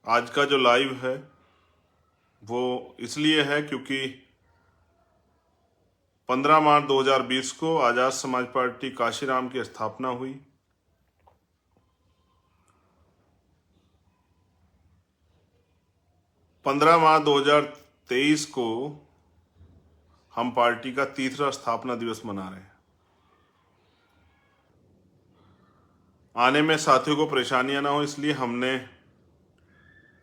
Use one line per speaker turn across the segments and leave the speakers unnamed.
आज का जो लाइव है वो इसलिए है क्योंकि 15 मार्च 2020 को आजाद समाज पार्टी काशीराम की स्थापना हुई। पंद्रह मार्च 2023 को हम पार्टी का तीसरा स्थापना दिवस मना रहे हैं। आने में साथियों को परेशानियां ना हो इसलिए हमने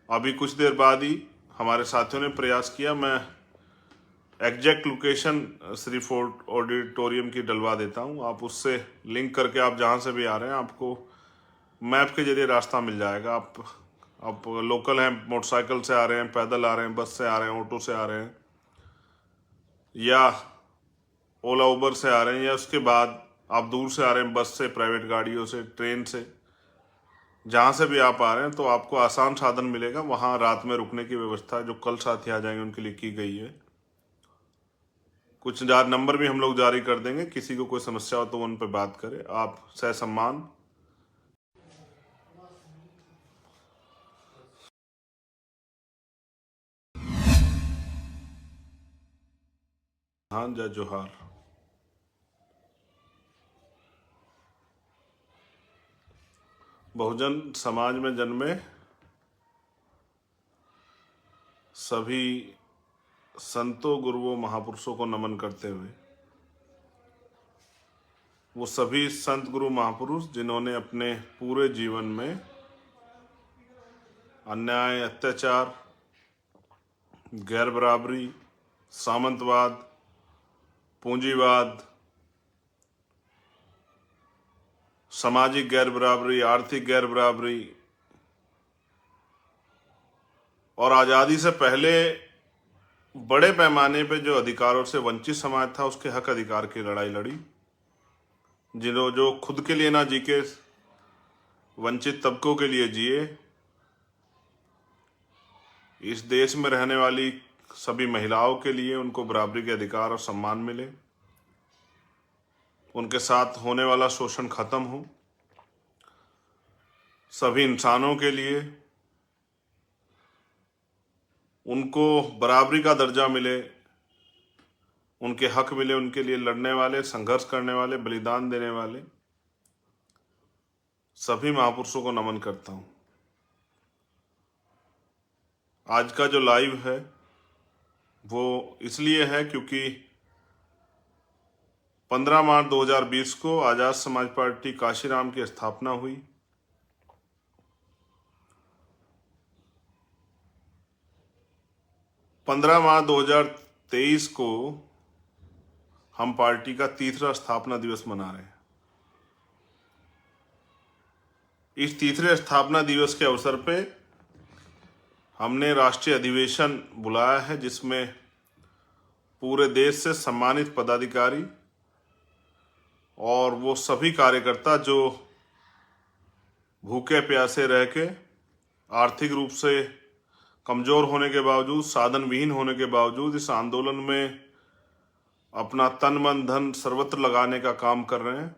अभी कुछ देर बाद ही हमारे साथियों ने प्रयास किया। मैं exact location Shri fort auditorium की डलवा देता हूं, आप उससे लिंक करके आप जहां से भी आ रहे हैं आपको मैप के जरिए रास्ता मिल जाएगा। आप लोकल हैं, मोटरसाइकिल से आ रहे हैं, पैदल आ रहे हैं, बस से आ रहे हैं, ऑटो से आ रहे हैं या ओला उबर से आ रहे हैं, या उसके बाद आप दूर से आ रहे हैं बस से, प्राइवेट गाड़ियों से, ट्रेन से, जहाँ से भी आप आ रहे हैं तो आपको आसान साधन मिलेगा। वहाँ रात में रुकने की व्यवस्था जो कल साथी आ जाएंगे उनके लिए की गई है। कुछ नंबर भी हम लोग जारी कर देंगे, किसी को कोई समस्या हो तो उन पर बात करें। आप सहसम्मान हाँ जय जोहार। बहुजन समाज में जन्मे सभी संतों, गुरुओं, महापुरुषों को नमन करते हुए, वो सभी संत, गुरु, महापुरुष जिन्होंने अपने पूरे जीवन में अन्याय, अत्याचार, गैर बराबरी, सामंतवाद, पूंजीवाद, सामाजिक गैर बराबरी, आर्थिक गैर बराबरी और आज़ादी से पहले बड़े पैमाने पे जो अधिकारों से वंचित समाज था उसके हक अधिकार की लड़ाई लड़ी। जो खुद के लिए ना जी के वंचित तबकों के लिए जिए। इस देश में रहने वाली सभी महिलाओं के लिए उनको बराबरी के अधिकार और सम्मान मिले, उनके साथ होने वाला शोषण खत्म हो, सभी इंसानों के लिए उनको बराबरी का दर्जा मिले, उनके हक मिले, उनके लिए लड़ने वाले, संघर्ष करने वाले, बलिदान देने वाले सभी महापुरुषों को नमन करता हूं। आज का जो लाइव है वो इसलिए है क्योंकि 15 मार्च 2020 को आजाद समाज पार्टी काशीराम की स्थापना हुई। पंद्रह मार्च 2023 को हम पार्टी का तीसरा स्थापना दिवस मना रहे हैं। इस तीसरे स्थापना दिवस के अवसर पे हमने राष्ट्रीय अधिवेशन बुलाया है जिसमें पूरे देश से सम्मानित पदाधिकारी और वो सभी कार्यकर्ता जो भूखे प्यासे रह के आर्थिक रूप से कमजोर होने के बावजूद, साधन विहीन होने के बावजूद इस आंदोलन में अपना तन मन धन सर्वत्र लगाने का काम कर रहे हैं,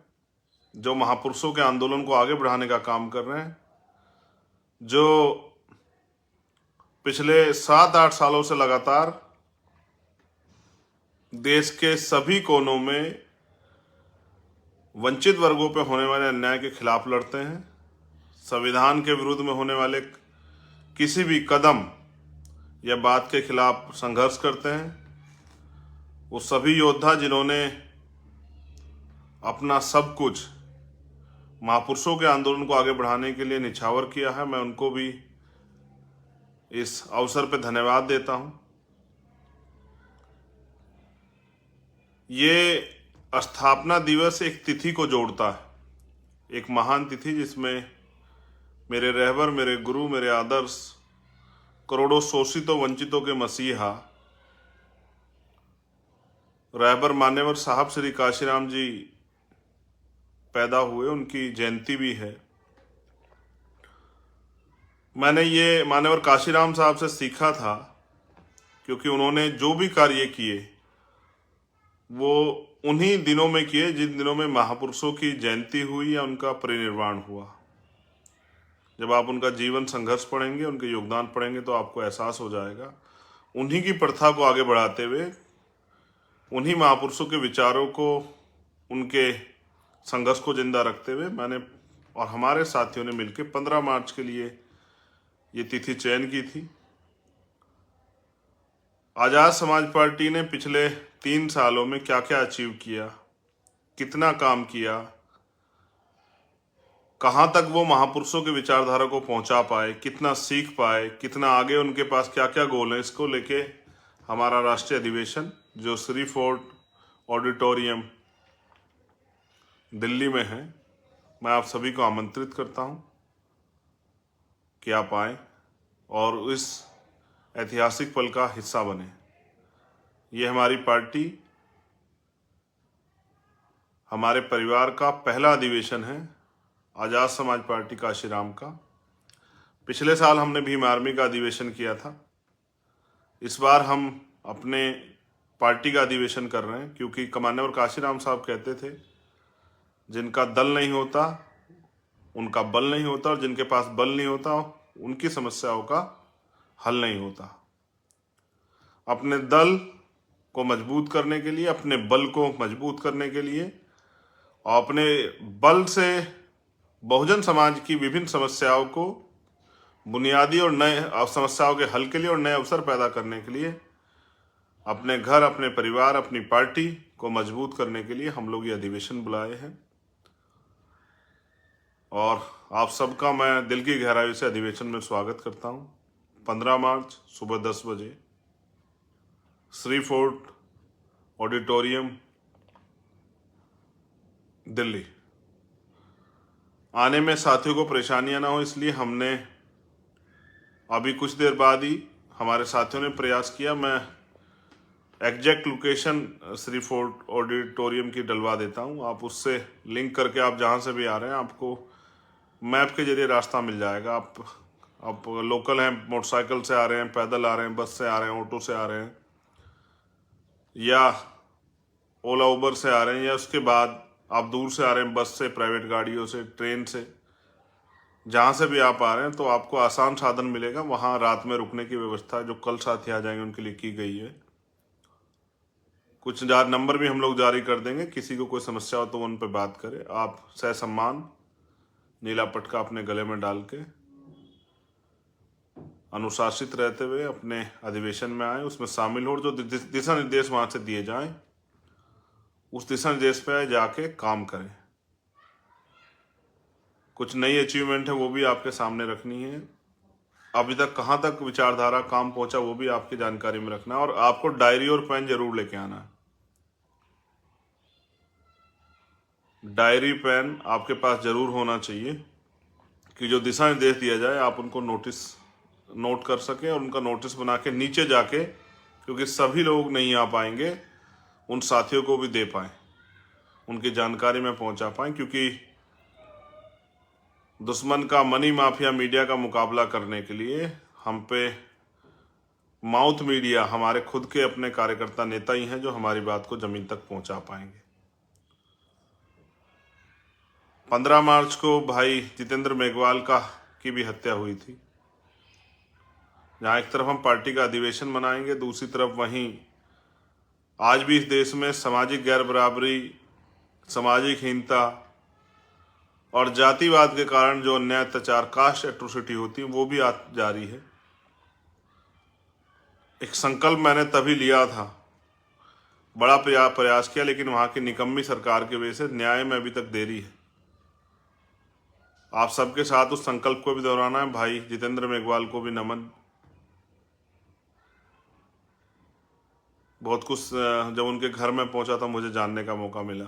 जो महापुरुषों के आंदोलन को आगे बढ़ाने का काम कर रहे हैं, जो पिछले 7-8 सालों से लगातार देश के सभी कोनों में वंचित वर्गों पर होने वाले अन्याय के खिलाफ लड़ते हैं, संविधान के विरुद्ध में होने वाले किसी भी कदम या बात के खिलाफ संघर्ष करते हैं। वो सभी योद्धा जिन्होंने अपना सब कुछ महापुरुषों के आंदोलन को आगे बढ़ाने के लिए निछावर किया है, मैं उनको भी इस अवसर पर धन्यवाद देता हूं। ये स्थापना दिवस एक तिथि को जोड़ता है, एक महान तिथि जिसमें मेरे रहबर, मेरे गुरु, मेरे आदर्श, करोड़ों शोषितों वंचितों के मसीहा रहबर मान्यवर साहब श्री काशीराम जी पैदा हुए, उनकी जयंती भी है। मैंने ये मान्यवर काशीराम साहब से सीखा था क्योंकि उन्होंने जो भी कार्य किए वो उन्हीं दिनों में किए जिन दिनों में महापुरुषों की जयंती हुई या उनका परिनिर्वाण हुआ। जब आप उनका जीवन संघर्ष पढ़ेंगे, उनके योगदान पढ़ेंगे, तो आपको एहसास हो जाएगा। उन्हीं की प्रथा को आगे बढ़ाते हुए, उन्हीं महापुरुषों के विचारों को, उनके संघर्ष को जिंदा रखते हुए मैंने और हमारे साथियों ने मिलकर 15 मार्च के लिए ये तिथि चयन की थी। आज़ाद समाज पार्टी ने पिछले 3 सालों में क्या क्या अचीव किया, कितना काम किया, कहाँ तक वो महापुरुषों के विचारधारा को पहुंचा पाए, कितना सीख पाए, कितना आगे उनके पास क्या क्या गोल है, इसको लेके हमारा राष्ट्रीय अधिवेशन जो श्री फोर्ट ऑडिटोरियम दिल्ली में है, मैं आप सभी को आमंत्रित करता हूं कि आप आए और इस ऐतिहासिक पल का हिस्सा बने। ये हमारी पार्टी, हमारे परिवार का पहला अधिवेशन है, आज़ाद समाज पार्टी काशीराम का। पिछले साल हमने भीम आर्मी का अधिवेशन किया था। इस बार हम अपने पार्टी का अधिवेशन कर रहे हैं, क्योंकि कमान्डर काशीराम साहब कहते थे, जिनका दल नहीं होता उनका बल नहीं होता, और जिनके पास बल नहीं होता उनकी समस्याओं का हल नहीं होता। अपने दल को मजबूत करने के लिए, अपने बल को मजबूत करने के लिए और अपने बल से बहुजन समाज की विभिन्न समस्याओं को बुनियादी और नए समस्याओं के हल के लिए और नए अवसर पैदा करने के लिए, अपने घर, अपने परिवार, अपनी पार्टी को मजबूत करने के लिए हम लोग ये अधिवेशन बुलाए हैं। और आप सबका मैं दिल की गहराई से अधिवेशन में स्वागत करता हूं। 15 मार्च सुबह 10 बजे श्री फोर्ट ऑडिटोरियम दिल्ली। आने में साथियों को परेशानियां ना हो, इसलिए हमने अभी कुछ देर बाद ही हमारे साथियों ने प्रयास किया। मैं exact location Shri fort auditorium की डलवा देता हूं, आप उससे लिंक करके आप जहां से भी आ रहे हैं, आपको मैप के जरिए रास्ता मिल जाएगा। आप लोकल हैं, मोटरसाइकिल से आ रहे हैं, पैदल आ रहे हैं, बस से आ रहे हैं, ऑटो से आ रहे हैं, या ओला उबर से आ रहे हैं, या उसके बाद आप दूर से आ रहे हैं, बस से, प्राइवेट गाड़ियों से, ट्रेन से, जहाँ से भी आप आ रहे हैं, तो आपको आसान साधन मिलेगा। वहाँ रात में रुकने की व्यवस्था जो कल साथी आ जाएंगे उनके लिए की गई है। कुछ नंबर भी हम लोग जारी कर देंगे, किसी को कोई समस्या हो तो उन पर बात करें। आप ससम्मान नीला पटका अपने गले में डाल के अनुशासित रहते हुए अपने अधिवेशन में आए, उसमें शामिल हो, जो दिशा निर्देश वहां से दिए जाएं उस दिशा निर्देश पे जाके काम करें। कुछ नई अचीवमेंट है वो भी आपके सामने रखनी है। अभी तक कहाँ तक विचारधारा काम पहुंचा वो भी आपकी जानकारी में रखना है, और आपको डायरी और पेन जरूर लेके आना है। डायरी पेन आपके पास जरूर होना चाहिए कि जो दिशा निर्देश दिया जाए आप उनको नोट कर सके, और उनका नोटिस बना के नीचे जाके, क्योंकि सभी लोग नहीं आ पाएंगे, उन साथियों को भी दे पाएं, उनकी जानकारी में पहुंचा पाएं, क्योंकि दुश्मन का मनी माफिया मीडिया का मुकाबला करने के लिए हम पे माउथ मीडिया, हमारे खुद के अपने कार्यकर्ता नेता ही हैं जो हमारी बात को जमीन तक पहुंचा पाएंगे। 15 मार्च को भाई जितेंद्र मेघवाल की भी हत्या हुई थी। जहाँ एक तरफ हम पार्टी का अधिवेशन मनाएंगे, दूसरी तरफ वहीं आज भी इस देश में सामाजिक गैर बराबरी, सामाजिक हीनता और जातिवाद के कारण जो अन्याय, अत्याचार, कास्ट एट्रोसिटी होती है, वो भी जारी है। एक संकल्प मैंने तभी लिया था, बड़ा प्रयास किया, लेकिन वहां की निकम्मी सरकार की वजह से न्याय में अभी तक देरी है। आप सबके साथ उस संकल्प को भी दोहराना है। भाई जितेंद्र मेघवाल को भी नमन। बहुत कुछ जब उनके घर में पहुंचा था मुझे जानने का मौका मिला।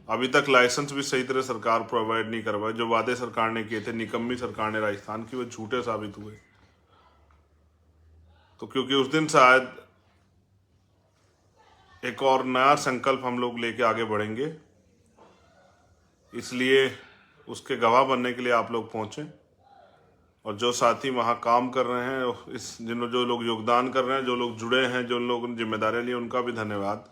अभी तक लाइसेंस भी सही तरह सरकार प्रोवाइड नहीं करवाए। जो वादे सरकार ने किए थे, निकम्मी सरकार ने राजस्थान की, वो झूठे साबित हुए। तो क्योंकि उस दिन शायद एक और नया संकल्प हम लोग लेके आगे बढ़ेंगे, इसलिए उसके गवाह बनने के लिए आप लोग पहुंचे। और जो साथी वहाँ काम कर रहे हैं, जो लोग योगदान कर रहे हैं, जो लोग जुड़े हैं, जो लोग जिम्मेदारियां ली, उनका भी धन्यवाद।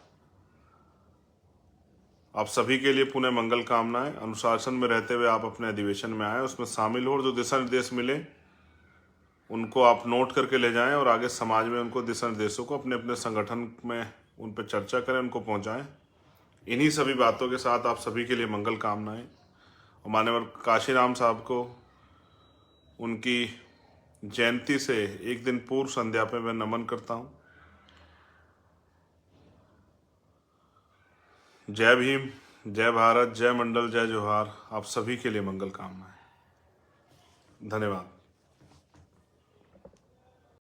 आप सभी के लिए पुनः मंगल कामनाएं। अनुशासन में रहते हुए आप अपने अधिवेशन में आए, उसमें शामिल हो और जो दिशा निर्देश मिले उनको आप नोट करके ले जाएं और आगे समाज में उनको दिशा निर्देशों को अपने अपने संगठन में उन पर चर्चा करें, उनको पहुंचाएं। इन्हीं सभी बातों के साथ आप सभी के लिए मंगल कामनाएं। और मान्यवर काशीराम साहब को उनकी जयंती से एक दिन पूर्व संध्या पे मैं नमन करता हूं। जय भीम, जय भारत, जय मंडल, जय जोहार। आप सभी के लिए मंगल कामनाएं। धन्यवाद।